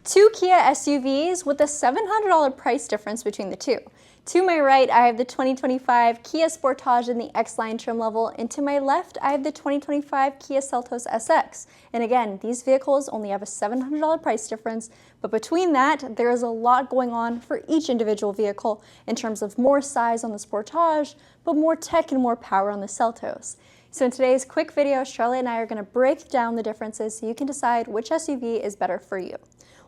Two Kia SUVs with a $700 price difference between the two. To my right, I have the 2025 Kia Sportage in the X-Line trim level, and to my left, I have the 2025 Kia Seltos SX. And again, these vehicles only have a $700 price difference, but between that, there is a lot going on for each individual vehicle in terms of more size on the Sportage, but more tech and more power on the Seltos. So in today's quick video, Charlotte and I are going to break down the differences so you can decide which SUV is better for you.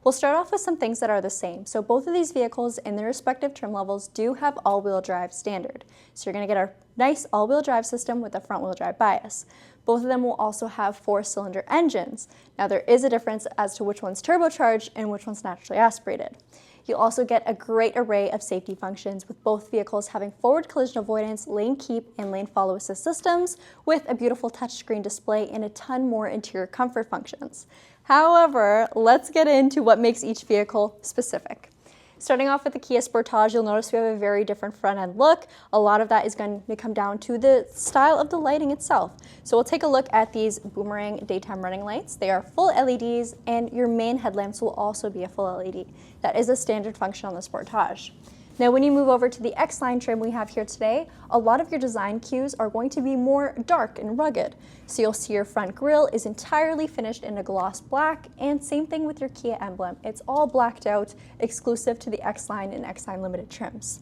We'll start off with some things that are the same. So both of these vehicles in their respective trim levels do have all-wheel drive standard. So you're going to get a nice all-wheel drive system with a front-wheel drive bias. Both of them will also have 4-cylinder engines. Now there is a difference as to which one's turbocharged and which one's naturally aspirated. You'll also get a great array of safety functions with both vehicles having forward collision avoidance, lane keep, and lane follow assist systems with a beautiful touchscreen display and a ton more interior comfort functions. However, let's get into what makes each vehicle specific. Starting off with the Kia Sportage, you'll notice we have a very different front end look. A lot of that is going to come down to the style of the lighting itself. So we'll take a look at these boomerang daytime running lights. They are full LEDs, and your main headlamps will also be a full LED. That is a standard function on the Sportage. Now when you move over to the X-Line trim we have here today, a lot of your design cues are going to be more dark and rugged. So you'll see your front grille is entirely finished in a gloss black, and same thing with your Kia emblem. It's all blacked out, exclusive to the X-Line and X-Line Limited trims.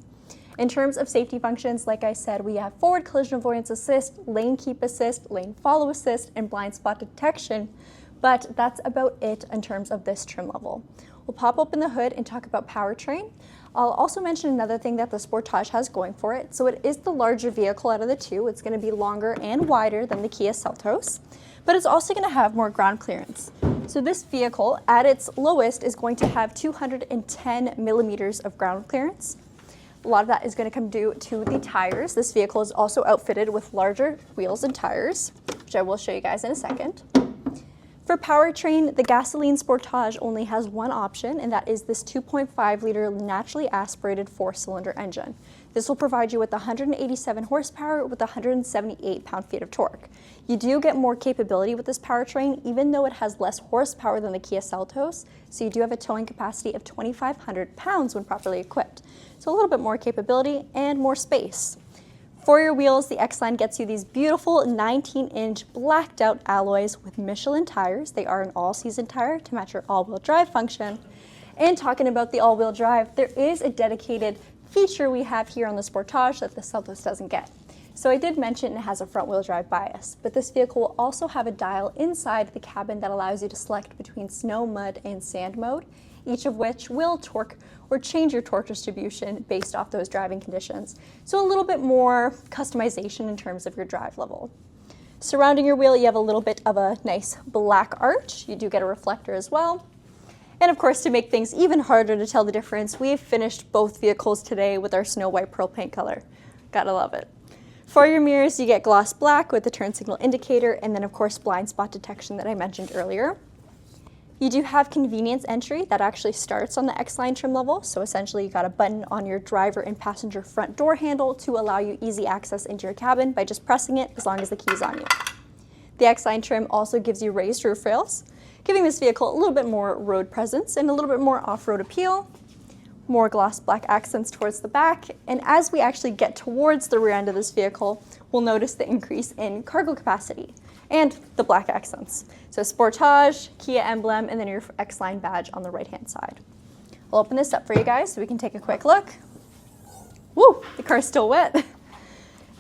In terms of safety functions, like I said, we have forward collision avoidance assist, lane keep assist, lane follow assist, and blind spot detection, but that's about it in terms of this trim level. We'll pop open the hood and talk about powertrain. I'll also mention another thing that the Sportage has going for it. So it is the larger vehicle out of the two. It's going to be longer and wider than the Kia Seltos, but it's also going to have more ground clearance. So this vehicle at its lowest is going to have 210 millimeters of ground clearance. A lot of that is going to come due to the tires. This vehicle is also outfitted with larger wheels and tires, which I will show you guys in a second. For powertrain, the gasoline Sportage only has one option, and that is this 2.5 liter naturally aspirated 4-cylinder engine. This will provide you with 187 horsepower with 178 pound-feet of torque. You do get more capability with this powertrain, even though it has less horsepower than the Kia Seltos, so you do have a towing capacity of 2,500 pounds when properly equipped. So a little bit more capability and more space. For your wheels, the X-Line gets you these beautiful 19-inch blacked out alloys with Michelin tires. They are an all-season tire to match your all-wheel drive function. And talking about the all-wheel drive, there is a dedicated feature we have here on the Sportage that the Seltos doesn't get. So I did mention it has a front-wheel drive bias, but this vehicle will also have a dial inside the cabin that allows you to select between snow, mud, and sand mode, each of which will torque or change your torque distribution based off those driving conditions. So a little bit more customization in terms of your drive level. Surrounding your wheel, you have a little bit of a nice black arch. You do get a reflector as well. And of course, to make things even harder to tell the difference, we've finished both vehicles today with our snow white pearl paint color. Gotta love it. For your mirrors, you get gloss black with the turn signal indicator, and then of course blind spot detection that I mentioned earlier. You do have convenience entry that actually starts on the X-Line trim level. So essentially you got a button on your driver and passenger front door handle to allow you easy access into your cabin by just pressing it as long as the key's on you. The X-Line trim also gives you raised roof rails, giving this vehicle a little bit more road presence and a little bit more off-road appeal. More gloss black accents towards the back, and as we actually get towards the rear end of this vehicle, we'll notice the increase in cargo capacity and the black accents. So Sportage, Kia emblem, and then your X-Line badge on the right-hand side. I'll open this up for you guys so we can take a quick look. Woo, the car's still wet.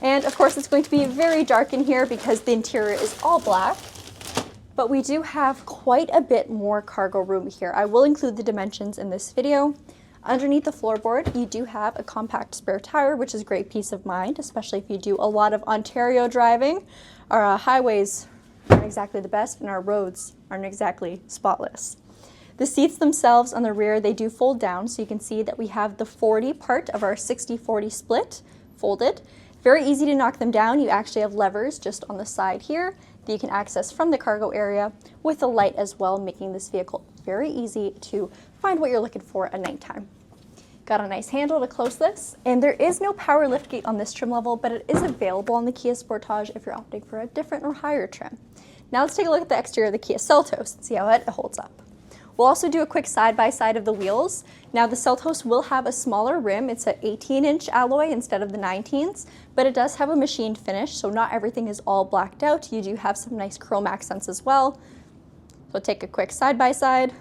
And of course it's going to be very dark in here because the interior is all black, but we do have quite a bit more cargo room here. I will include the dimensions in this video. Underneath the floorboard, you do have a compact spare tire, which is great peace of mind, especially if you do a lot of Ontario driving. Our highways aren't exactly the best, and our roads aren't exactly spotless. The seats themselves on the rear, they do fold down, so you can see that we have the 40 part of our 60-40 split folded. Very easy to knock them down. You actually have levers just on the side here that you can access from the cargo area with a light as well, making this vehicle very easy to find what you're looking for at nighttime. Got a nice handle to close this, and there is no power liftgate on this trim level, but it is available on the Kia Sportage if you're opting for a different or higher trim. Now let's take a look at the exterior of the Kia Seltos and see how it holds up. We'll also do a quick side-by-side of the wheels. Now the Seltos will have a smaller rim. It's an 18-inch alloy instead of the 19s, but it does have a machined finish, so not everything is all blacked out. You do have some nice chrome accents as well. So take a quick side-by-side.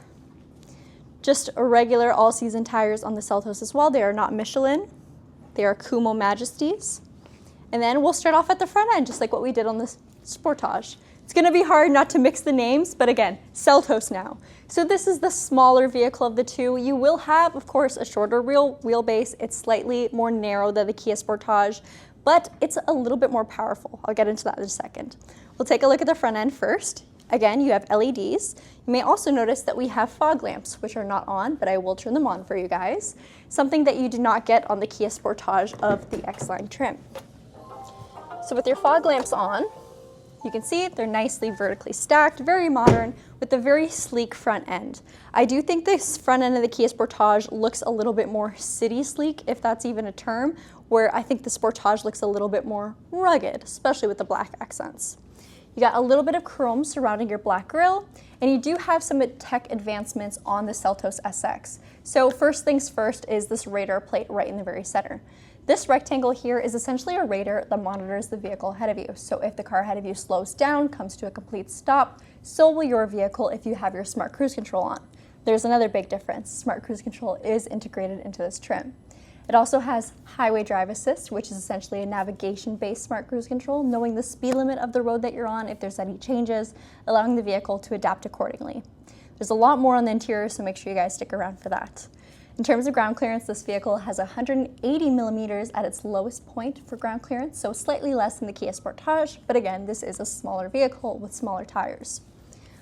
Just a regular all-season tires on the Seltos as well. They are not Michelin. They are Kumo Majesties. And then we'll start off at the front end, just like what we did on the Sportage. It's gonna be hard not to mix the names, but again, Seltos now. So this is the smaller vehicle of the two. You will have, of course, a shorter wheelbase. It's slightly more narrow than the Kia Sportage, but it's a little bit more powerful. I'll get into that in a second. We'll take a look at the front end first. Again, you have LEDs. You may also notice that we have fog lamps, which are not on, but I will turn them on for you guys. Something that you do not get on the Kia Sportage of the X-Line trim. So with your fog lamps on, you can see they're nicely vertically stacked, very modern, with a very sleek front end. I do think this front end of the Kia Sportage looks a little bit more city sleek, if that's even a term, where I think the Sportage looks a little bit more rugged, especially with the black accents. You got a little bit of chrome surrounding your black grille, and you do have some tech advancements on the Seltos SX. So first things first is this radar plate right in the very center. This rectangle here is essentially a radar that monitors the vehicle ahead of you. So if the car ahead of you slows down, comes to a complete stop, so will your vehicle if you have your smart cruise control on. There's another big difference. Smart cruise control is integrated into this trim. It also has highway drive assist, which is essentially a navigation-based smart cruise control, knowing the speed limit of the road that you're on if there's any changes, allowing the vehicle to adapt accordingly. There's a lot more on the interior, so make sure you guys stick around for that. In terms of ground clearance, this vehicle has 180 millimeters at its lowest point for ground clearance, so slightly less than the Kia Sportage, but again, this is a smaller vehicle with smaller tires.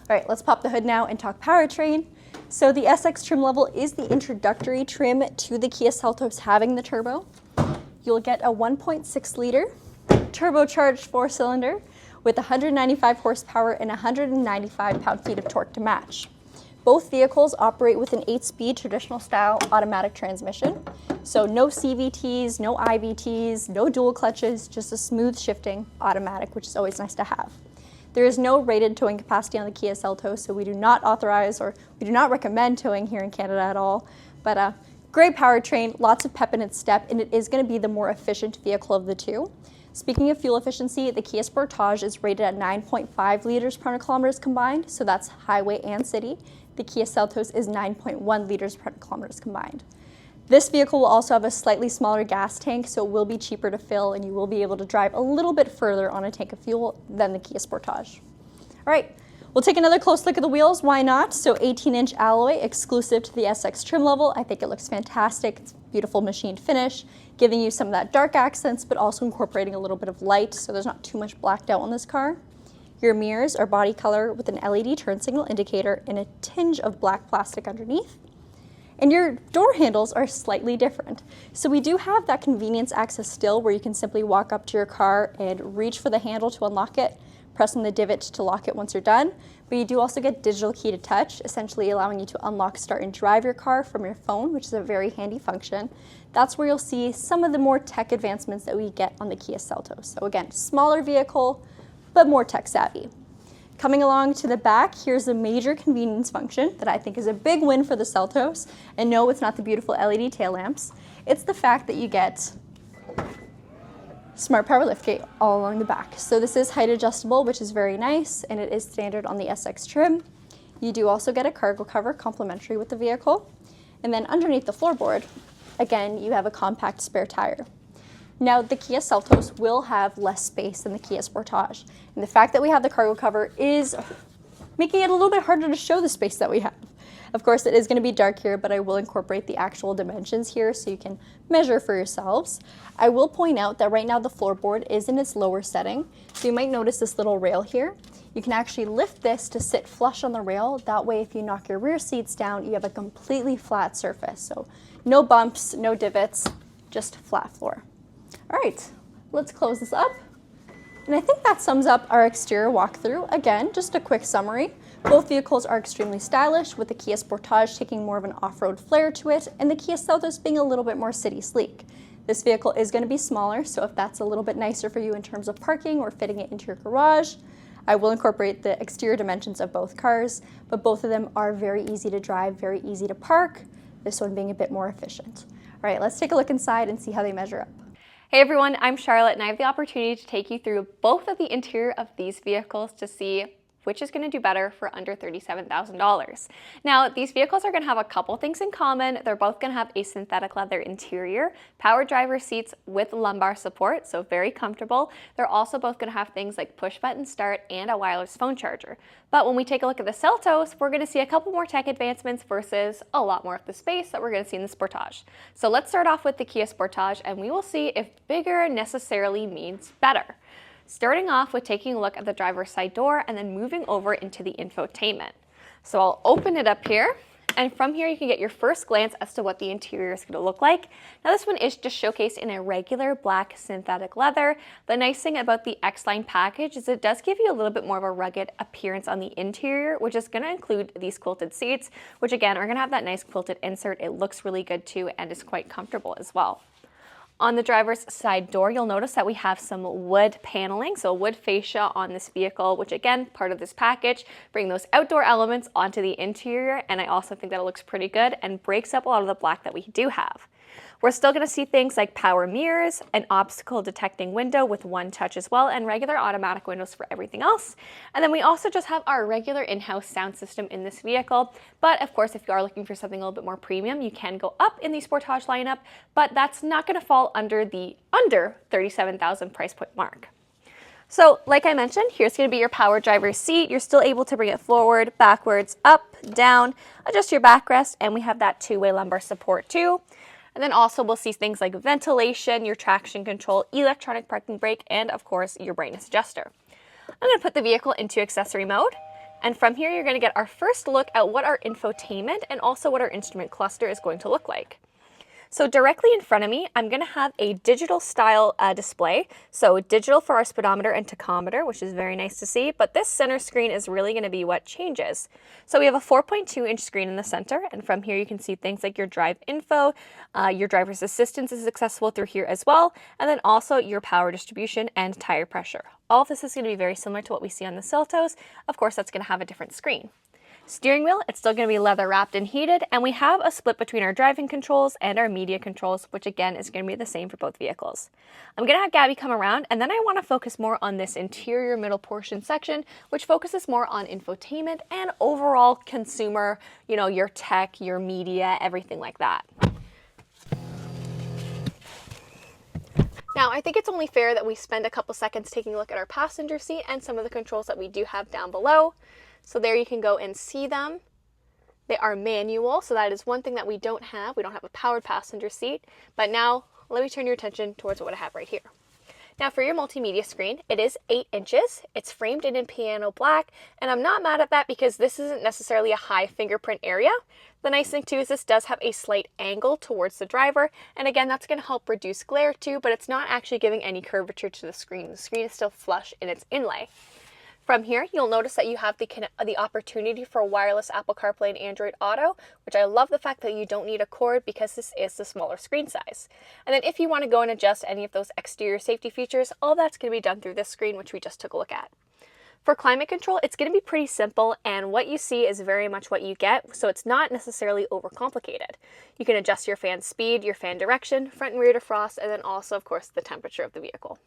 All right, let's pop the hood now and talk powertrain. So the SX trim level is the introductory trim to the Kia Seltos having the turbo. You'll get a 1.6 liter turbocharged 4-cylinder with 195 horsepower and 195 pound-feet of torque to match. Both vehicles operate with an 8-speed traditional style automatic transmission. So no CVTs, no IVTs, no dual clutches, just a smooth shifting automatic, which is always nice to have. There is no rated towing capacity on the Kia Seltos, so we do not authorize or we do not recommend towing here in Canada at all. But great powertrain, lots of pep in its step, and it is going to be the more efficient vehicle of the two. Speaking of fuel efficiency, the Kia Sportage is rated at 9.5 liters per 100 kilometers combined, so that's highway and city. The Kia Seltos is 9.1 liters per 100 kilometers combined. This vehicle will also have a slightly smaller gas tank, so it will be cheaper to fill and you will be able to drive a little bit further on a tank of fuel than the Kia Sportage. All right, we'll take another close look at the wheels, why not? So 18-inch alloy exclusive to the SX trim level. I think it looks fantastic. It's a beautiful machined finish, giving you some of that dark accents, but also incorporating a little bit of light, so there's not too much blacked out on this car. Your mirrors are body color with an LED turn signal indicator and a tinge of black plastic underneath. And your door handles are slightly different. So we do have that convenience access still where you can simply walk up to your car and reach for the handle to unlock it, press on the divot to lock it once you're done. But you do also get digital key to touch, essentially allowing you to unlock, start, and drive your car from your phone, which is a very handy function. That's where you'll see some of the more tech advancements that we get on the Kia Seltos. So again, smaller vehicle, but more tech savvy. Coming along to the back, here's a major convenience function that I think is a big win for the Seltos. And no, it's not the beautiful LED tail lamps. It's the fact that you get smart power liftgate all along the back. So this is height adjustable, which is very nice, and it is standard on the SX trim. You do also get a cargo cover complimentary with the vehicle. And then underneath the floorboard, again, you have a compact spare tire. Now, the Kia Seltos will have less space than the Kia Sportage, and the fact that we have the cargo cover is making it a little bit harder to show the space that we have. Of course, it is going to be dark here, but I will incorporate the actual dimensions here so you can measure for yourselves. I will point out that right now the floorboard is in its lower setting, so you might notice this little rail here. You can actually lift this to sit flush on the rail. That way, if you knock your rear seats down, you have a completely flat surface. So no bumps, no divots, just flat floor. All right, let's close this up. And I think that sums up our exterior walkthrough. Again, just a quick summary. Both vehicles are extremely stylish, with the Kia Sportage taking more of an off-road flair to it, and the Kia Seltos being a little bit more city sleek. This vehicle is going to be smaller, so if that's a little bit nicer for you in terms of parking or fitting it into your garage, I will incorporate the exterior dimensions of both cars, but both of them are very easy to drive, very easy to park, this one being a bit more efficient. All right, let's take a look inside and see how they measure up. Hey everyone, I'm Charlotte and I have the opportunity to take you through both of the interior of these vehicles to see which is going to do better for under $37,000. Now, these vehicles are going to have a couple things in common. They're both going to have a synthetic leather interior, power driver seats with lumbar support, so very comfortable. They're also both going to have things like push button start and a wireless phone charger. But when we take a look at the Seltos, we're going to see a couple more tech advancements versus a lot more of the space that we're going to see in the Sportage. So let's start off with the Kia Sportage and we will see if bigger necessarily means better. Starting off with taking a look at the driver's side door and then moving over into the infotainment. So I'll open it up here, and from here you can get your first glance as to what the interior is going to look like. Now this one is just showcased in a regular black synthetic leather. The nice thing about the X-Line package is it does give you a little bit more of a rugged appearance on the interior, which is going to include these quilted seats, which again are going to have that nice quilted insert. It looks really good too and is quite comfortable as well. On the driver's side door, you'll notice that we have some wood paneling, so wood fascia on this vehicle, which again, part of this package, bring those outdoor elements onto the interior, and I also think that it looks pretty good and breaks up a lot of the black that we do have. We're still going to see things like power mirrors, an obstacle detecting window with one touch as well, and regular automatic windows for everything else. And then we also just have our regular in-house sound system in this vehicle. But of course, if you are looking for something a little bit more premium, you can go up in the Sportage lineup, but that's not going to fall under the under $37,000 price point mark. So like I mentioned, here's going to be your power driver's seat. You're still able to bring it forward, backwards, up, down, adjust your backrest, and we have that two-way lumbar support too. And then also we'll see things like ventilation, your traction control, electronic parking brake, and of course your brightness adjuster. I'm going to put the vehicle into accessory mode. And from here, you're going to get our first look at what our infotainment and also what our instrument cluster is going to look like. So directly in front of me, I'm going to have a digital style display. So digital for our speedometer and tachometer, which is very nice to see. But this center screen is really going to be what changes. So we have a 4.2-inch screen in the center. And from here, you can see things like your drive info, your driver's assistance is accessible through here as well. And then also your power distribution and tire pressure. All of this is going to be very similar to what we see on the Seltos. Of course, that's going to have a different screen. Steering wheel, it's still going to be leather wrapped and heated, and we have a split between our driving controls and our media controls, which again is going to be the same for both vehicles. I'm going to have Gabby come around, and then I want to focus more on this interior middle portion section, which focuses more on infotainment and overall consumer, you know, your tech, your media, everything like that. Now, I think it's only fair that we spend a couple seconds taking a look at our passenger seat and some of the controls that we do have down below. So there you can go and see them. They are manual, so that is one thing that we don't have. We don't have a powered passenger seat. But now, let me turn your attention towards what I have right here. Now for your multimedia screen, it is 8 inches. It's framed in piano black, and I'm not mad at that because this isn't necessarily a high fingerprint area. The nice thing too is this does have a slight angle towards the driver, and again, that's going to help reduce glare too, but it's not actually giving any curvature to the screen. The screen is still flush in its inlay. From here, you'll notice that you have the opportunity for wireless Apple CarPlay and Android Auto, which I love the fact that you don't need a cord because this is the smaller screen size. And then if you want to go and adjust any of those exterior safety features, all that's going to be done through this screen, which we just took a look at. For climate control, it's going to be pretty simple, and what you see is very much what you get, so it's not necessarily overcomplicated. You can adjust your fan speed, your fan direction, front and rear defrost, and then also, of course, the temperature of the vehicle.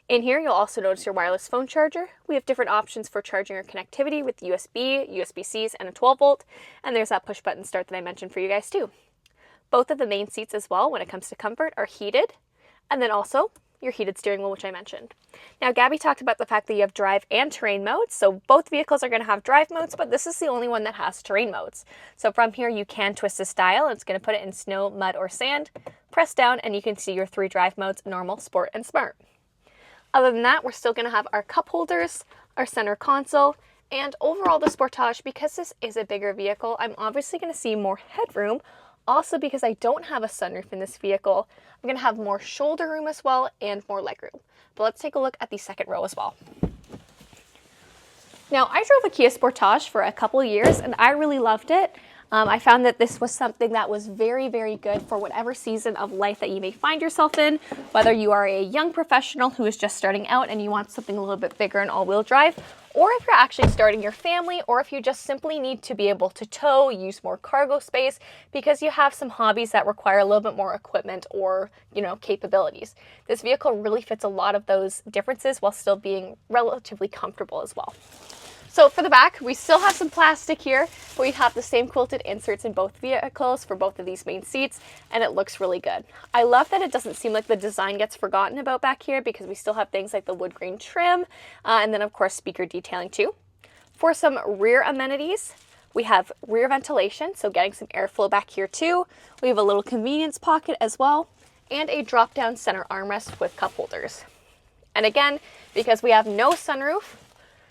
In here, you'll also notice your wireless phone charger. We have different options for charging or connectivity with USB, USB-Cs, and a 12-volt. And there's that push-button start that I mentioned for you guys too. Both of the main seats as well, when it comes to comfort, are heated. And then also, your heated steering wheel, which I mentioned. Now, Gabby talked about the fact that you have drive and terrain modes. So both vehicles are going to have drive modes, but this is the only one that has terrain modes. So from here, you can twist this dial. It's going to put it in snow, mud, or sand. Press down, and you can see your 3 drive modes, normal, sport, and smart. Other than that, we're still going to have our cup holders, our center console, and overall the Sportage, because this is a bigger vehicle, I'm obviously going to see more headroom. Also, because I don't have a sunroof in this vehicle, I'm going to have more shoulder room as well and more legroom. But let's take a look at the second row as well. Now, I drove a Kia Sportage for a couple years and I really loved it. I found that this was something that was very, very good for whatever season of life that you may find yourself in, whether you are a young professional who is just starting out and you want something a little bit bigger and all-wheel drive, or if you're actually starting your family, or if you just simply need to be able to tow, use more cargo space because you have some hobbies that require a little bit more equipment or, capabilities. This vehicle really fits a lot of those differences while still being relatively comfortable as well. So for the back, we still have some plastic here, but we have the same quilted inserts in both vehicles for both of these main seats, and it looks really good. I love that it doesn't seem like the design gets forgotten about back here because we still have things like the wood grain trim, and then of course speaker detailing too. For some rear amenities, we have rear ventilation, so getting some airflow back here too. We have a little convenience pocket as well, and a drop-down center armrest with cup holders. And again, because we have no sunroof,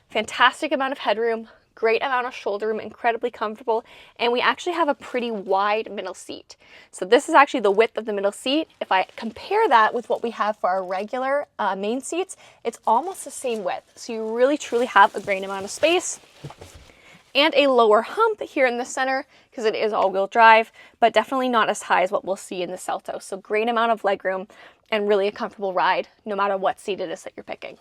fantastic amount of headroom, great amount of shoulder room, incredibly comfortable, and we actually have a pretty wide middle seat. So this is actually the width of the middle seat. If I compare that with what we have for our regular main seats, it's almost the same width. So you really truly have a great amount of space. And a lower hump here in the center because it is all-wheel drive, but definitely not as high as what we'll see in the Seltos. So great amount of legroom and really a comfortable ride no matter what seat it is that you're picking.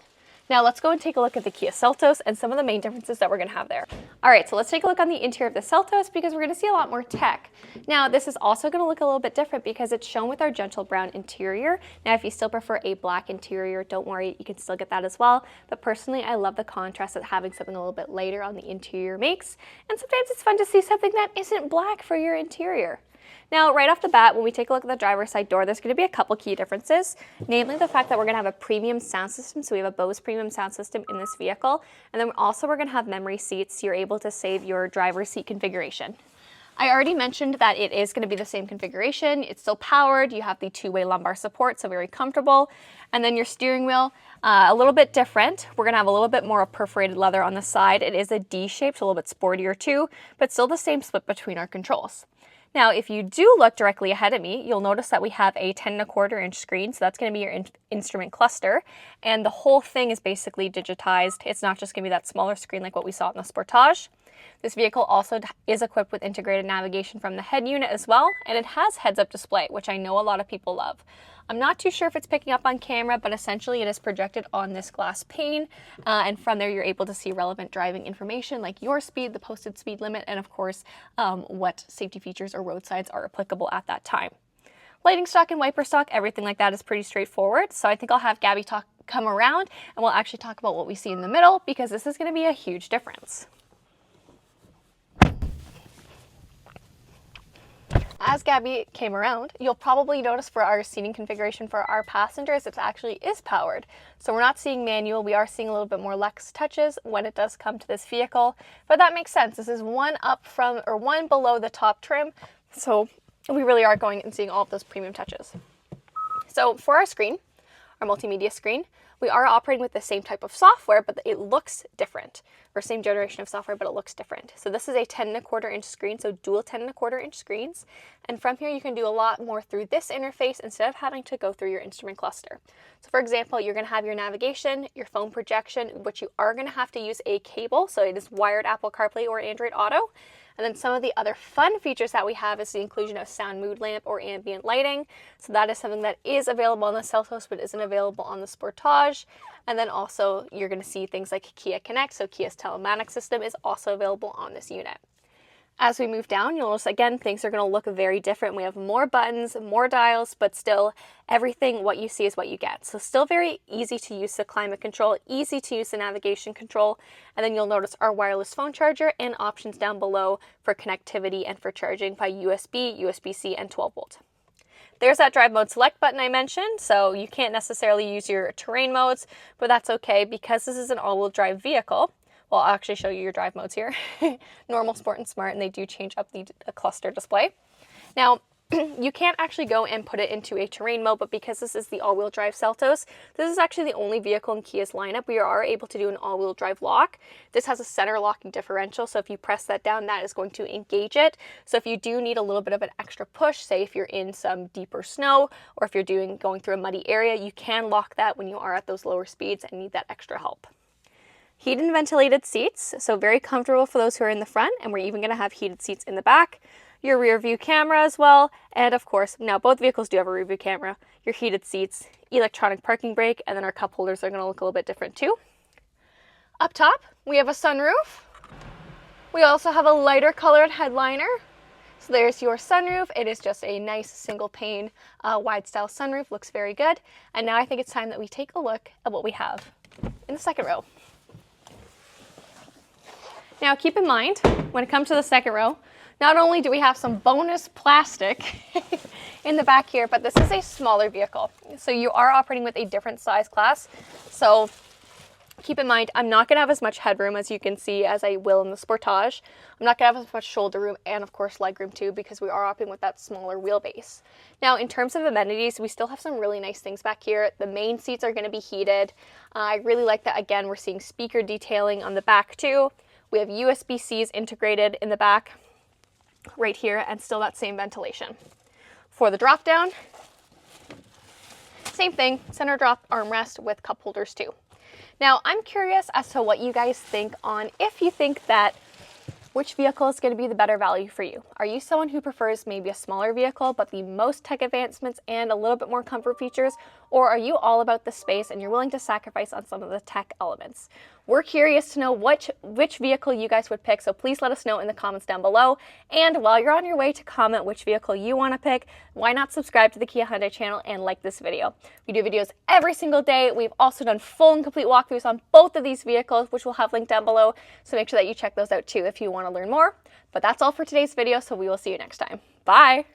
Now let's go and take a look at the Kia Seltos and some of the main differences that we're going to have there. All right, so let's take a look on the interior of the Seltos because we're going to see a lot more tech. Now this is also going to look a little bit different because it's shown with our gentle brown interior. Now if you still prefer a black interior, don't worry, you can still get that as well. But personally, I love the contrast that having something a little bit lighter on the interior makes. And sometimes it's fun to see something that isn't black for your interior. Now, right off the bat, when we take a look at the driver's side door, there's going to be a couple key differences, namely the fact that we're going to have a premium sound system. So we have a Bose premium sound system in this vehicle. And then also we're going to have memory seats. So you're able to save your driver's seat configuration. I already mentioned that it is going to be the same configuration. It's still powered. You have the two-way lumbar support, so very comfortable. And then your steering wheel, a little bit different. We're going to have a little bit more perforated leather on the side. It is a D shape, so a little bit sportier too, but still the same split between our controls. Now, if you do look directly ahead of me, you'll notice that we have a 10.25 inch screen, so that's going to be your instrument cluster, and the whole thing is basically digitized. It's not just going to be that smaller screen like what we saw in the Sportage. This vehicle also is equipped with integrated navigation from the head unit as well, and it has heads-up display, which I know a lot of people love. I'm not too sure if it's picking up on camera, but essentially it is projected on this glass pane, and from there you're able to see relevant driving information like your speed, the posted speed limit, and of course what safety features or road signs are applicable at that time. Lighting stock and wiper stock, everything like that is pretty straightforward, so I think I'll have Gabby come around and we'll actually talk about what we see in the middle because this is going to be a huge difference. As Gabby came around, you'll probably notice for our seating configuration for our passengers, it actually is powered. So we're not seeing manual, we are seeing a little bit more Lex touches when it does come to this vehicle, but that makes sense. This is one up from, or one below the top trim, so we really are going and seeing all of those premium touches. So for our screen, our multimedia screen, we are operating with the same type of software, but it looks different, or same generation of software, but it looks different. So this is a 10.25 inch screen, so dual 10.25 inch screens. And from here, you can do a lot more through this interface instead of having to go through your instrument cluster. So for example, you're gonna have your navigation, your phone projection, which you are gonna have to use a cable. So it is wired Apple CarPlay or Android Auto. And then some of the other fun features that we have is the inclusion of sound mood lamp or ambient lighting. So that is something that is available on the Seltos but isn't available on the Sportage. And then also you're going to see things like Kia Connect, so Kia's telematics system is also available on this unit. As we move down, you'll notice again, things are going to look very different. We have more buttons, more dials, but still everything, what you see is what you get. So still very easy to use the climate control, easy to use the navigation control. And then you'll notice our wireless phone charger and options down below for connectivity and for charging by USB, USB-C, and 12 volt. There's that drive mode select button I mentioned. So you can't necessarily use your terrain modes, but that's okay because this is an all-wheel drive vehicle. Well, I'll actually show you your drive modes here. Normal, Sport, and Smart, and they do change up the cluster display. Now, you can't actually go and put it into a terrain mode, but because this is the all-wheel drive Seltos, this is actually the only vehicle in Kia's lineup. We are able to do an all-wheel drive lock. This has a center locking differential, so if you press that down, that is going to engage it. So if you do need a little bit of an extra push, say if you're in some deeper snow, or if you're going through a muddy area, you can lock that when you are at those lower speeds and need that extra help. Heated and ventilated seats, so very comfortable for those who are in the front, and we're even going to have heated seats in the back. Your rear view camera as well, and of course, now both vehicles do have a rear view camera, your heated seats, electronic parking brake, and then our cup holders are going to look a little bit different too. Up top, we have a sunroof. We also have a lighter colored headliner. So there's your sunroof. It is just a nice single pane wide style sunroof, looks very good. And now I think it's time that we take a look at what we have in the second row. Now keep in mind, when it comes to the second row, not only do we have some bonus plastic in the back here, but this is a smaller vehicle. So you are operating with a different size class. So keep in mind, I'm not gonna have as much headroom as you can see as I will in the Sportage. I'm not gonna have as much shoulder room and of course legroom too, because we are operating with that smaller wheelbase. Now in terms of amenities, we still have some really nice things back here. The main seats are gonna be heated. I really like that, again, we're seeing speaker detailing on the back too. We have USB-Cs integrated in the back right here, and still that same ventilation. For the drop down, same thing, center drop armrest with cup holders too. Now I'm curious as to what you guys think on if you think that which vehicle is going to be the better value for you. Are you someone who prefers maybe a smaller vehicle but the most tech advancements and a little bit more comfort features, or are you all about the space and you're willing to sacrifice on some of the tech elements? We're curious to know which vehicle you guys would pick, so please let us know in the comments down below. And while you're on your way to comment which vehicle you want to pick, why not subscribe to the Kia Hyundai channel and like this video? We do videos every single day. We've also done full and complete walkthroughs on both of these vehicles, which we'll have linked down below, so make sure that you check those out too if you want to learn more. But that's all for today's video, so we will see you next time. Bye!